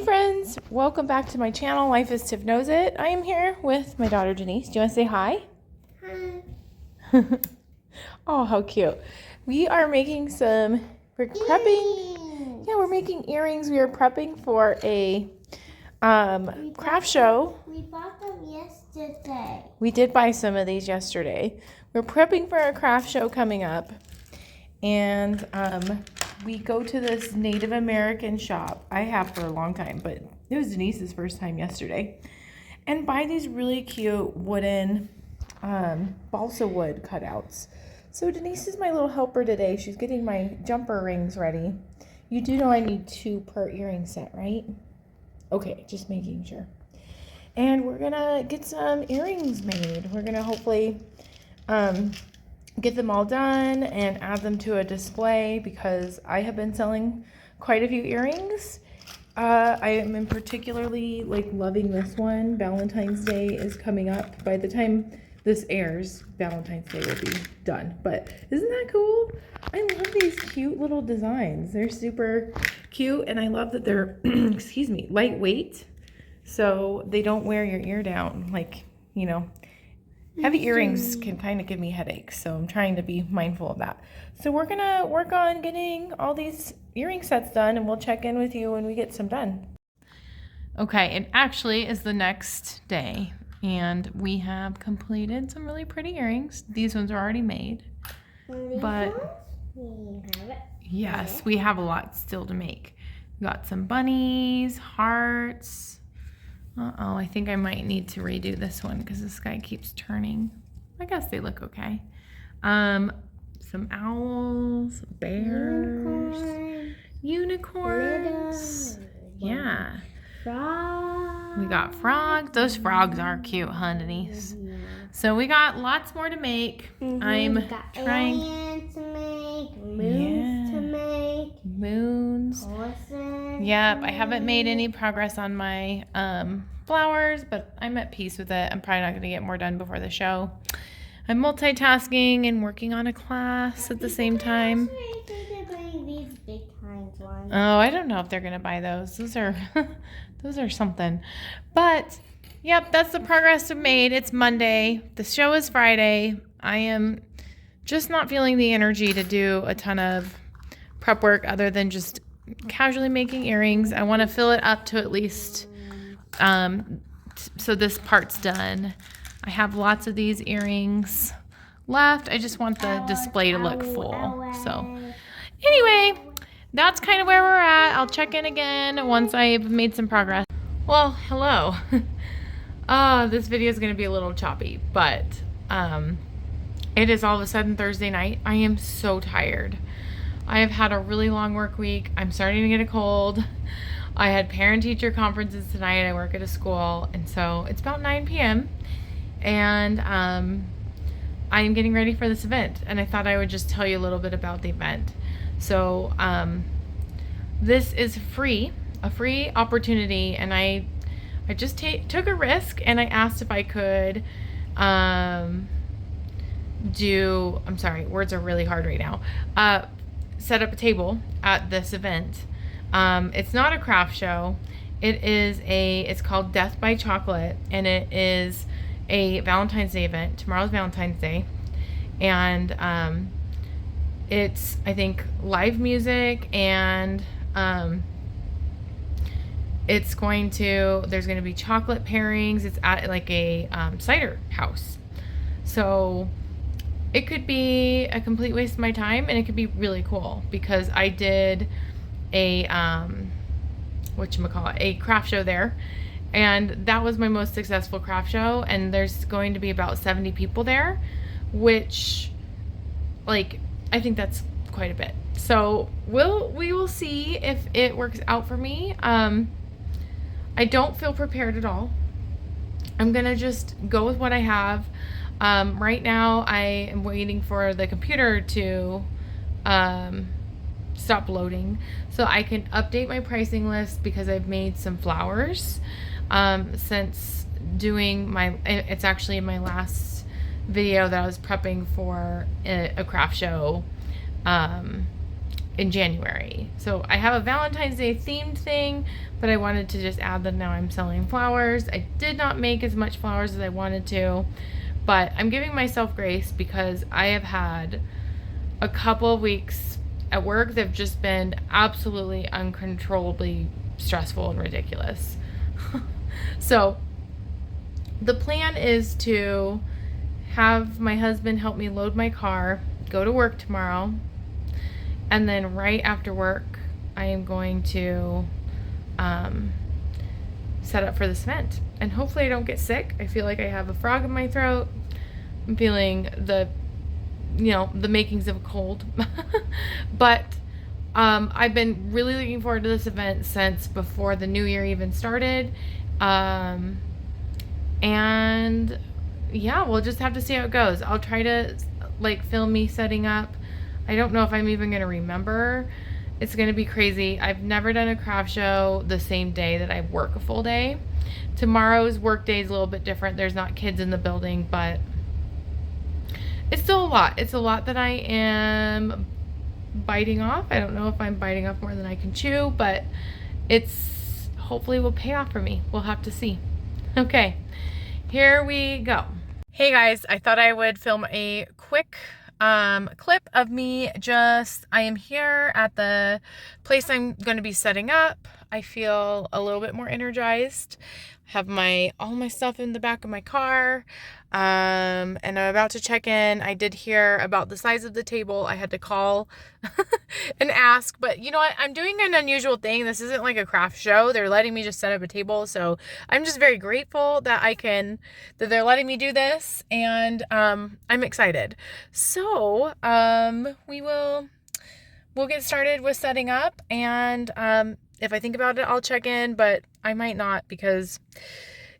friends, welcome back to my channel. Life as Tiff Knows It. I am here with my daughter Denise. Do you want to say hi? Hi. Oh, how cute. We are making we're prepping. Yeah, we're making earrings. We are prepping for a craft show. We bought them yesterday. We did buy some of these yesterday. We're prepping for a craft show coming up. And we go to this Native American shop. I have for a long time, but it was Denise's first time yesterday. And buy these really cute wooden balsa wood cutouts. So Denise is my little helper today. She's getting my jumper rings ready. You do know I need 2 per earring set, right? Okay, just making sure. And we're gonna get some earrings made. We're gonna hopefully get them all done and add them to a display because I have been selling quite a few earrings. I am particularly loving this one. Valentine's Day is coming up. By the time this airs, Valentine's Day will be done. But isn't that cool? I love these cute little designs. They're super cute, and I love that they're excuse me, lightweight, so they don't wear your ear down. Heavy earrings can kind of give me headaches, so I'm trying to be mindful of that. So we're gonna work on getting all these earring sets done, and we'll check in with you when we get some done. Okay, it actually is the next day, and we have completed some really pretty earrings. These ones are already made, but yes, we have a lot still to make. We got some bunnies, hearts. Uh-oh, I think I might need to redo this one because this guy keeps turning. I guess they look okay. Some owls, bears, unicorns. Yeah. Frog. We got frogs. Those frogs are cute, huh, Denise? So we got lots more to make. I'm trying. Aliens to make, moons to make, moons. horses. Yep, I haven't made any progress on my flowers, but I'm at peace with it. I'm probably not going to get more done before the show. I'm multitasking and working on a class at the same time. These big kinds ones. Oh, I don't know if they're going to buy those. Those are those are something. But yep, that's the progress I've made. It's Monday. The show is Friday. I am just not feeling the energy to do a ton of prep work other than just casually making earrings. I want to fill it up to at least so this part's done. I have lots of these earrings left. I just want the display to look full. So anyway, that's kind of where we're at. I'll check in again once I've made some progress. Well, hello. This video is going to be a little choppy, but it is all of a sudden Thursday night. I am so tired. I have had a really long work week. I'm starting to get a cold. I had parent-teacher conferences tonight. I work at a school, and so it's about 9 p.m. and I am getting ready for this event, and I thought I would just tell you a little bit about the event. So this is a free opportunity, and I just took a risk, and I asked if I could I'm sorry, words are really hard right now, set up a table at this event. It's not a craft show. It's called Death by Chocolate, and it is a Valentine's Day event. Tomorrow's Valentine's Day, and it's, I think, live music, and there's going to be chocolate pairings. It's at like a cider house, so it could be a complete waste of my time, and it could be really cool because I did a a craft show there, and that was my most successful craft show, and there's going to be about 70 people there, which I think that's quite a bit. So we will see if it works out for me. I don't feel prepared at all. I'm gonna just go with what I have. Right now I am waiting for the computer to stop loading so I can update my pricing list because I've made some flowers since doing it's actually in my last video that I was prepping for a craft show in January. So I have a Valentine's Day themed thing, but I wanted to just add that now I'm selling flowers. I did not make as much flowers as I wanted to, but I'm giving myself grace because I have had a couple of weeks at work that have just been absolutely uncontrollably stressful and ridiculous. So the plan is to have my husband help me load my car, go to work tomorrow, and then right after work, I am going to set up for this event. And hopefully I don't get sick. I feel like I have a frog in my throat. I'm feeling the makings of a cold. But I've been really looking forward to this event since before the new year even started. And yeah, we'll just have to see how it goes. I'll try to film me setting up. I don't know if I'm even going to remember. It's going to be crazy. I've never done a craft show the same day that I work a full day. Tomorrow's work day is a little bit different. There's not kids in the building, but it's still a lot. It's a lot that I am biting off. I don't know if I'm biting off more than I can chew, but it's hopefully will pay off for me. We'll have to see. Okay, here we go. Hey guys, I thought I would film a quick clip of me I am here at the place I'm going to be setting up. I feel a little bit more energized. Have all my stuff in the back of my car. And I'm about to check in. I did hear about the size of the table. I had to call and ask, but you know what? I'm doing an unusual thing. This isn't like a craft show. They're letting me just set up a table. So I'm just very grateful that that they're letting me do this, and I'm excited. So we'll get started with setting up, and if I think about it, I'll check in, but I might not because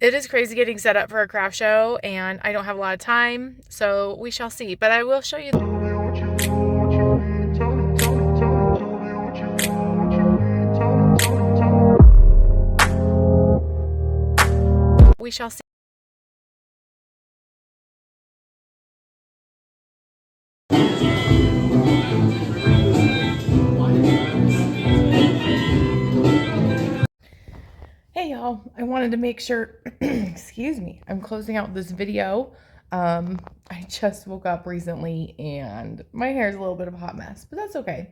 it is crazy getting set up for a craft show and I don't have a lot of time, so we shall see. But I will show you. We shall see. Hey y'all, I wanted to make sure, excuse me, I'm closing out this video. I just woke up recently and my hair is a little bit of a hot mess, but that's okay.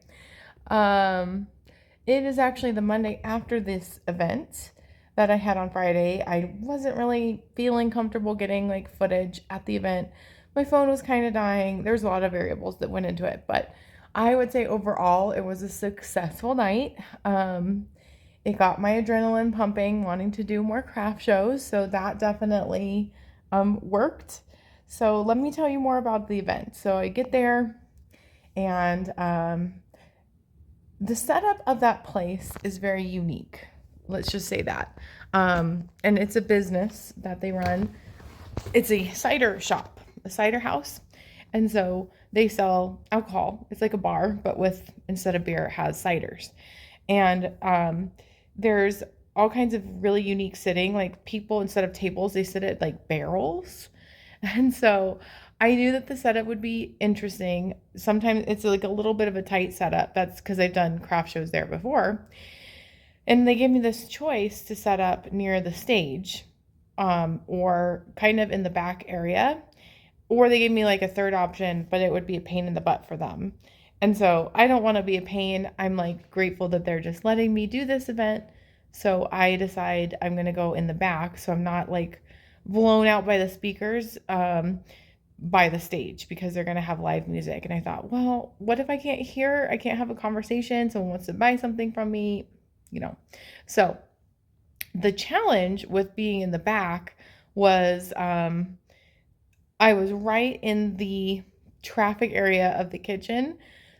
It is actually the Monday after this event that I had on Friday. I wasn't really feeling comfortable getting footage at the event. My phone was kind of dying. There's a lot of variables that went into it, but I would say overall it was a successful night. It got my adrenaline pumping, wanting to do more craft shows, so that definitely worked. So let me tell you more about the event. So I get there, and the setup of that place is very unique. Let's just say that. And it's a business that they run. It's a cider shop, a cider house. And so they sell alcohol. It's like a bar, but instead of beer, it has ciders. And there's all kinds of really unique sitting. People, instead of tables, they sit at barrels. And so I knew that the setup would be interesting. Sometimes it's a little bit of a tight setup. That's because I've done craft shows there before. And they gave me this choice to set up near the stage, or kind of in the back area. Or they gave me a third option, but it would be a pain in the butt for them. And so I don't want to be a pain. I'm grateful that they're just letting me do this event. So I decide I'm going to go in the back, so I'm not blown out by the speakers by the stage, because they're going to have live music. And I thought, well, what if I can't hear? I can't have a conversation. Someone wants to buy something from me, So the challenge with being in the back was I was right in the traffic area of the kitchen.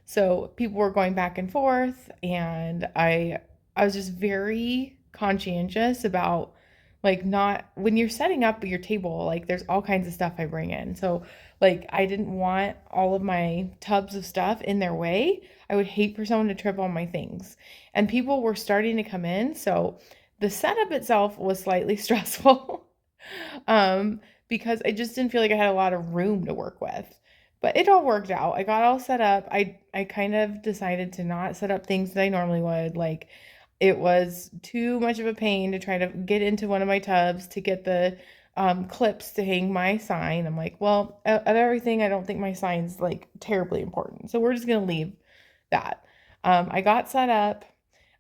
So people were going back and forth, and I was just very conscientious about not, when you're setting up your table, there's all kinds of stuff I bring in. So I didn't want all of my tubs of stuff in their way. I would hate for someone to trip on my things. And people were starting to come in, so the setup itself was slightly stressful because I just didn't feel like I had a lot of room to work with. But it all worked out. I got all set up. I kind of decided to not set up things that I normally would. Like it was too much of a pain to try to get into one of my tubs to get the clips to hang my sign. I'm like, well, of everything, I don't think my sign's like terribly important. So we're just gonna leave that. I got set up.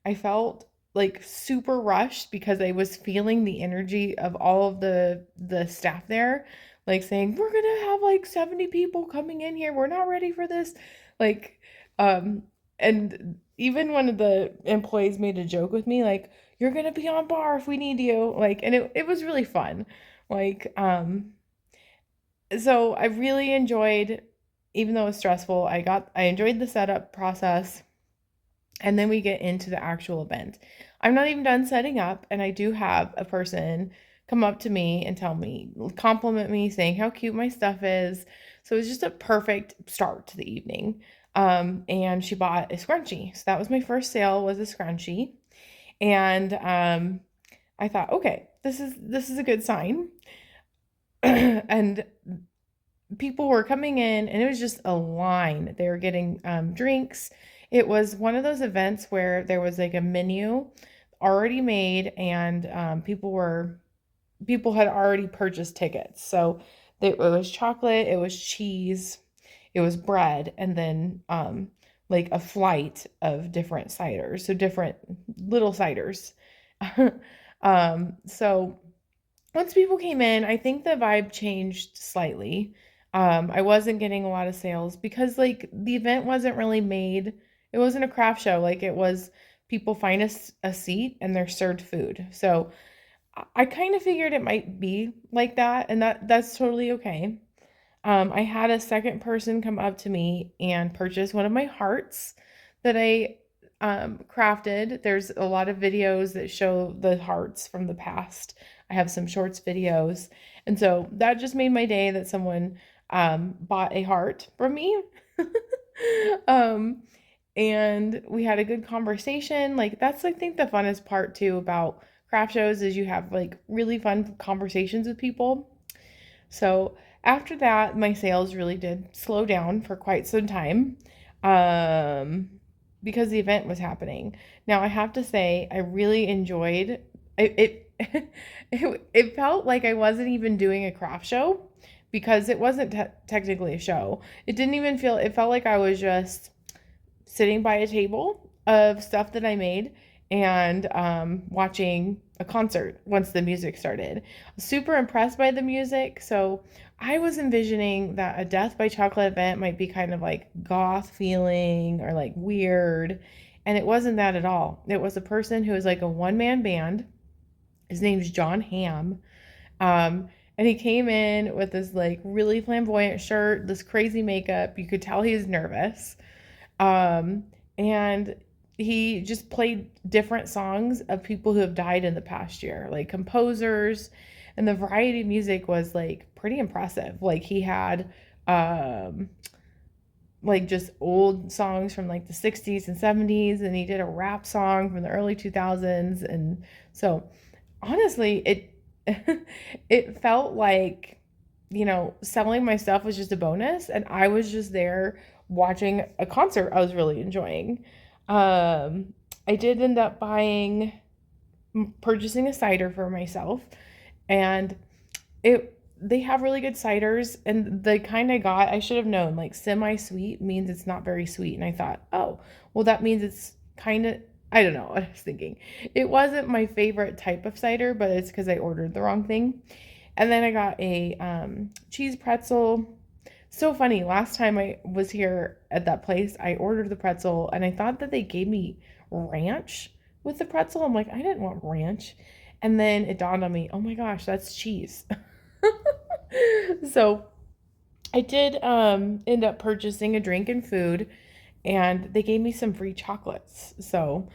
I felt like super rushed because I was feeling the energy of all of the staff there, like saying, "We're gonna have like 70 people coming in here. We're not ready for this." Like, um, and even one of the employees made a joke with me, like, "You're gonna be on bar if we need you." Like, and it was really fun. Like, so I really enjoyed, even though it was stressful, I enjoyed the setup process. And then we get into the actual event. I'm not even done setting up, and I do have a person come up to me and tell me, compliment me, saying how cute my stuff is. So it was just a perfect start to the evening. And she bought a scrunchie. So that was my first sale, was a scrunchie. And I thought, okay, this is a good sign. And people were coming in, and it was just a line. They were getting drinks. It was one of those events where there was like a menu already made, and people had already purchased tickets. So it was chocolate, it was cheese, it was bread, and then like a flight of different ciders, so different little ciders. So once people came in, I think the vibe changed slightly. I wasn't getting a lot of sales because like the event wasn't really made. It wasn't a craft show. Like it was people find a seat and they're served food. So I kind of figured it might be like that, and that's totally okay. I had a second person come up to me and purchase one of my hearts that I crafted. There's a lot of videos that show the hearts from the past. I have some shorts videos. And so that just made my day that someone bought a heart from me. um, and we had a good conversation. Like that's I think the funnest part too about craft shows is you have like really fun conversations with people. So after that, my sales really did slow down for quite some time, um, because the event was happening. Now I have to say, I really enjoyed it. It felt like I wasn't even doing a craft show because it wasn't technically a show. It didn't even feel. It felt like I was just sitting by a table of stuff that I made and watching a concert once the music started. Super impressed by the music. So I was envisioning that a Death by Chocolate event might be kind of like goth feeling or like weird. And it wasn't that at all. It was a person who was like a one-man band. His name's John Hamm. And he came in with this like really flamboyant shirt, this crazy makeup. You could tell he was nervous. Um, and he just played different songs of people who have died in the past year, like composers, and the variety of music was like pretty impressive. Like he had like just old songs from like the 60s and 70s, and he did a rap song from the early 2000s. And so honestly, it felt like, selling my stuff was just a bonus, and I was just there watching a concert I was really enjoying. I did end up purchasing a cider for myself, and they have really good ciders, and the kind I got, I should have known, like semi-sweet means it's not very sweet, and I thought, oh, well that means it's kind of, I don't know what I was thinking. It wasn't my favorite type of cider, but it's because I ordered the wrong thing. And then I got a cheese pretzel. So funny, last time I was here at that place, I ordered the pretzel and I thought that they gave me ranch with the pretzel. I'm like, I didn't want ranch. And then it dawned on me, oh my gosh, that's cheese. So I did end up purchasing a drink and food, and they gave me some free chocolates. So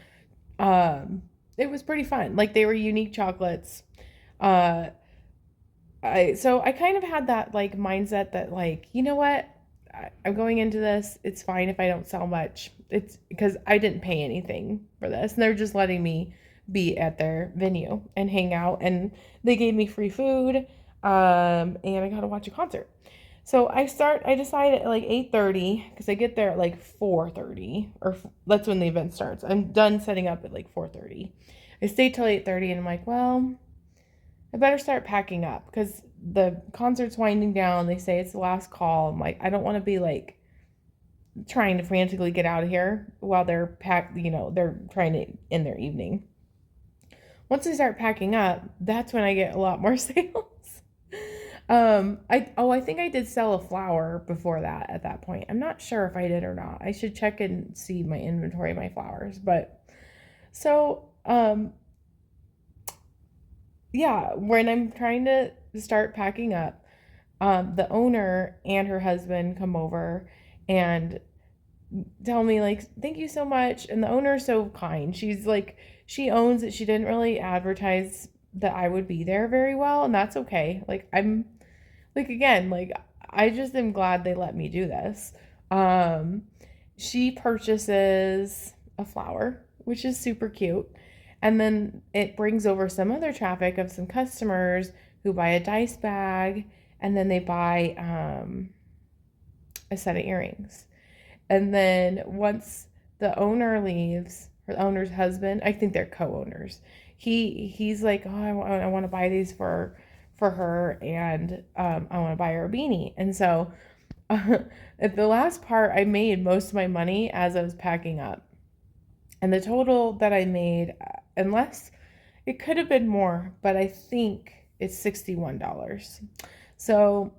it was pretty fun. Like they were unique chocolates. Uh, I kind of had that like mindset that like, you know what? I'm going into this. It's fine if I don't sell much. It's because I didn't pay anything for this. And they're just letting me be at their venue and hang out. And they gave me free food. And I got to watch a concert. So I decide at like 8:30 because I get there at like 4:30 or that's when the event starts. I'm done setting up at like 4:30. I stay till 8:30 and I'm like, well, I better start packing up because the concert's winding down. They say it's the last call. I'm like, I don't want to be like trying to frantically get out of here while they're packed, they're trying to end their evening. Once I start packing up, that's when I get a lot more sales. I think I did sell a flower before that at that point. I'm not sure if I did or not. I should check and see my inventory of my flowers. But so yeah, when I'm trying to start packing up, the owner and her husband come over and tell me like thank you so much, and the owner's so kind. She's like she owns that she didn't really advertise that I would be there very well, and that's okay. Like I'm like again, like I just am glad they let me do this. um she purchases a flower, which is super cute, and then it brings over some other traffic of some customers who buy a dice bag, and then they buy a set of earrings. And then once the owner leaves, her owner's husband, I think they're co-owners. He's like, oh, I want to buy these for her, and I want to buy her a beanie. And so at the last part, I made most of my money as I was packing up, and the total that I made, unless it could have been more, but I think it's $61. So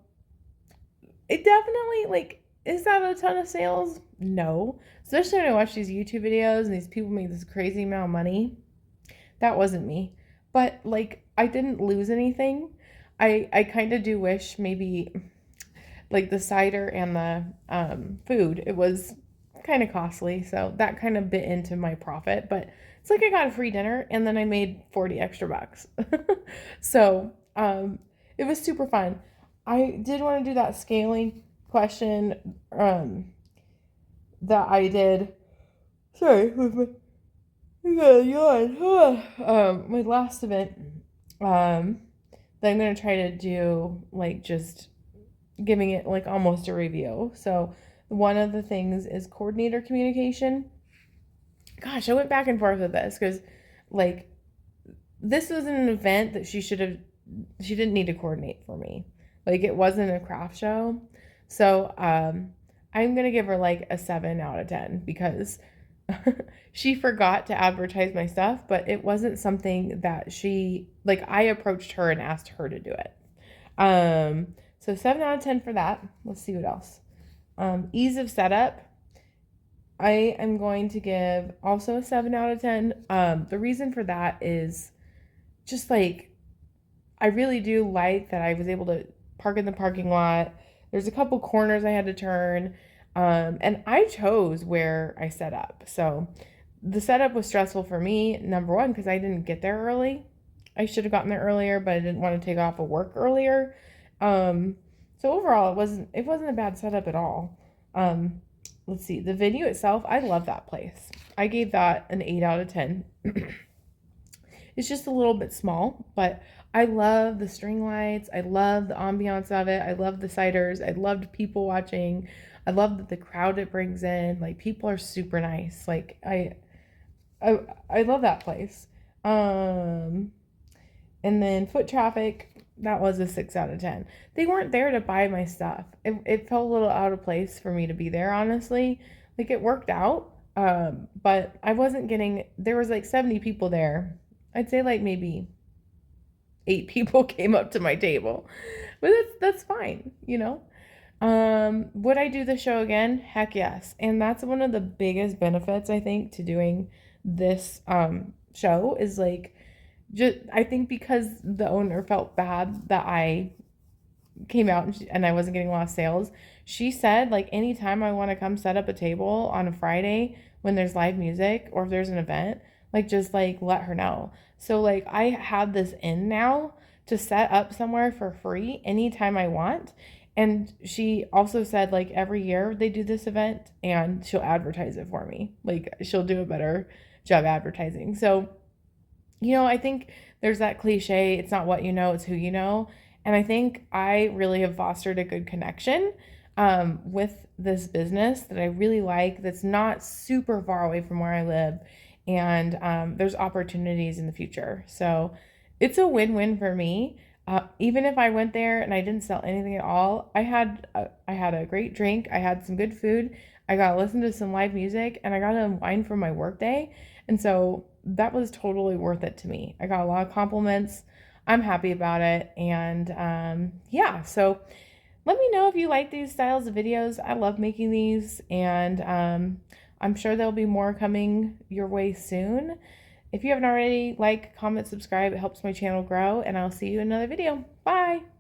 it definitely like. Is that a ton of sales? No. Especially when I watch these YouTube videos and these people make this crazy amount of money. That wasn't me. But like I didn't lose anything. I kind of do wish maybe like the cider and the food, it was kind of costly. So that kind of bit into my profit. But it's like I got a free dinner and then I made 40 extra bucks. So it was super fun. I did want to do that scaling question that I did. Sorry, with my yawn. My last event that I'm gonna try to do like just giving it like almost a review. So one of the things is coordinator communication. Gosh, I went back and forth with this because like this was an event that she didn't need to coordinate for me. Like it wasn't a craft show. So I'm going to give her like a 7 out of 10 because she forgot to advertise my stuff, but it wasn't something that I approached her and asked her to do it. So 7 out of 10 for that. Let's see what else. Ease of setup. I am going to give also a 7 out of 10. The reason for that is just like, I really do like that I was able to park in the parking lot. There's a couple corners I had to turn, and I chose where I set up. So the setup was stressful for me, number one, because I didn't get there early. I should have gotten there earlier, but I didn't want to take off of work earlier. So overall, it wasn't a bad setup at all. Let's see, the venue itself, I love that place. I gave that an 8 out of 10. It's just a little bit small, but I love the string lights. I love the ambiance of it. I love the ciders. I loved people watching. I love the crowd it brings in. Like people are super nice. Like I love that place. And then foot traffic, that was a 6 out of 10. They weren't there to buy my stuff. It felt a little out of place for me to be there, honestly. Like it worked out. But I wasn't there was like 70 people there. I'd say like maybe 8 people came up to my table, but that's fine, Would I do the show again? Heck yes. And that's one of the biggest benefits I think to doing this show is like I think because the owner felt bad that I came out and I wasn't getting a lot of sales. She said like anytime I want to come set up a table on a Friday when there's live music or if there's an event, like just like let her know. So like I have this in now to set up somewhere for free anytime I want. And she also said like every year they do this event and she'll advertise it for me. Like she'll do a better job advertising. So, I think there's that cliche, it's not what you know, it's who you know. And I think I really have fostered a good connection with this business that I really like, that's not super far away from where I live. And there's opportunities in the future. So it's a win-win for me. Even if I went there and I didn't sell anything at all, I had a great drink, I had some good food, I got to listen to some live music, and I got to unwind from my workday. And so that was totally worth it to me. I got a lot of compliments. I'm happy about it. And yeah, so let me know if you like these styles of videos. I love making these, and I'm sure there'll be more coming your way soon. If you haven't already, like, comment, subscribe. It helps my channel grow, and I'll see you in another video. Bye!